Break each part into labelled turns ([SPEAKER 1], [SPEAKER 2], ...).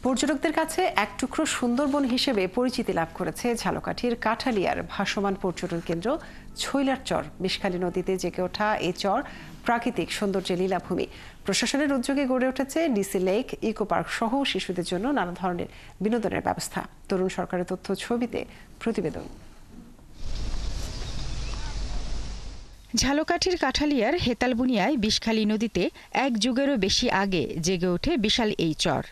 [SPEAKER 1] পর্যটকদের কাছে এক টুকরো সুন্দরবন হিসেবে পরিচিতি লাভ করেছে ঝালকাঠির কাঠালিয়ার ভাসমান পর্যটন কেন্দ্র ছৈলার চর। বিষখালী নদীতে জেগে ওঠা এই চর প্রাকৃতিক সৌন্দর্যের লীলাভূমি। প্রশাসনের উদ্যোগে গড়ে উঠেছে ডিসি লেক, ইকো পার্ক সহ শিশুদের জন্য নানা ধরনের বিনোদনের ব্যবস্থা। তরুণ সরকারের তথ্য ছবিতে প্রতিবেদন।
[SPEAKER 2] ঝালকাঠির কাঠালিয়ার হেতালবুনিয়ায় বিষখালী নদীতে এক যুগেরও বেশি আগে জেগে ওঠে বিশাল এই চর।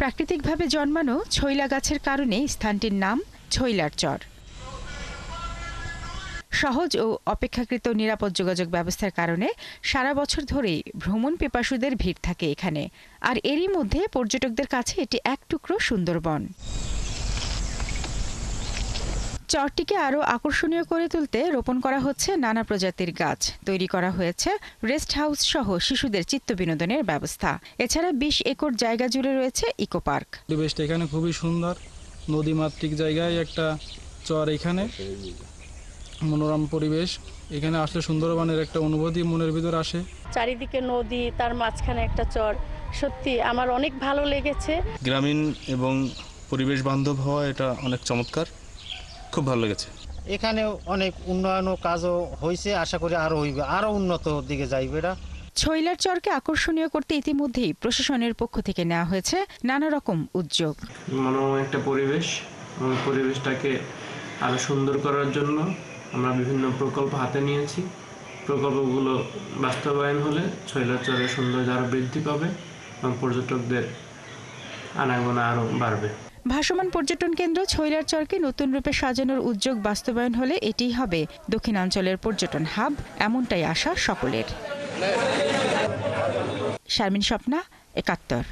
[SPEAKER 2] প্রাকৃতিকভাবে জন্মানো ছৈলা গাছের কারণে স্থানটির নাম ছৈলার চর। সহজ ও অপেক্ষাকৃত নিরাপদ যোগাযোগ ব্যবস্থার কারণে সারা বছর ধরেই ভ্রমণ পিপাসুদের ভিড় থাকে এখানে। আর এরই মধ্যে পর্যটকদের কাছে এটি এক টুকরো সুন্দরবন। চরটিকে আরও আকর্ষণীয় করে তুলতে রোপণ করা হচ্ছে নানা প্রজাতির গাছ, তৈরি করা হয়েছে রেস্ট হাউস সহ শিশুদের চিত্ত বিনোদনের ব্যবস্থা। এছাড়া 20 একর জায়গা জুড়ে রয়েছে ইকো পার্ক।
[SPEAKER 3] পরিবেশটা এখানে খুবই সুন্দর, নদীমাতৃক জায়গায় একটা চর, এখানে মনোরম পরিবেশ। এখানে আসলে সুন্দরবনের একটা অনুভূতি মনের ভিতর আসে।
[SPEAKER 4] চারিদিকে নদী, তার মাঝখানে একটা চর, সত্যি আমার অনেক ভালো লেগেছে।
[SPEAKER 5] গ্রামীণ এবং পরিবেশ বান্ধব হওয়া এটা অনেক চমৎকার, খুব ভালো লেগেছে।
[SPEAKER 6] এখানে অনেক উন্নয়ন কাজও হয়েছে, আশা করি আরো হইবে, আরো উন্নত দিকে যাইবে এটা।
[SPEAKER 2] ছৈলার চরকে আকর্ষণীয় করতে ইতিমধ্যেই প্রশাসনের পক্ষ থেকে নেওয়া হয়েছে নানা রকম উদ্যোগ।
[SPEAKER 7] মনোরম একটা পরিবেশ, পরিবেশটাকে আরো সুন্দর করার জন্য আমরা বিভিন্ন প্রকল্প হাতে নিয়েছি। প্রকল্পগুলো বাস্তবায়ন হলে ছৈলার চরের সৌন্দর্য আরো বৃদ্ধি পাবে এবং পর্যটকদের আনাগোনা আরো বাড়বে।
[SPEAKER 2] ভাসমান পর্যটন কেন্দ্র ছৈলার চরকে নতুন রূপে সাজানোর উদ্যোগ বাস্তবায়ন হলে এটিই হবে দক্ষিণাঞ্চলের পর্যটন হাব, এমনটাই আশা সকলের। শারমিন স্বপ্না, ৭১।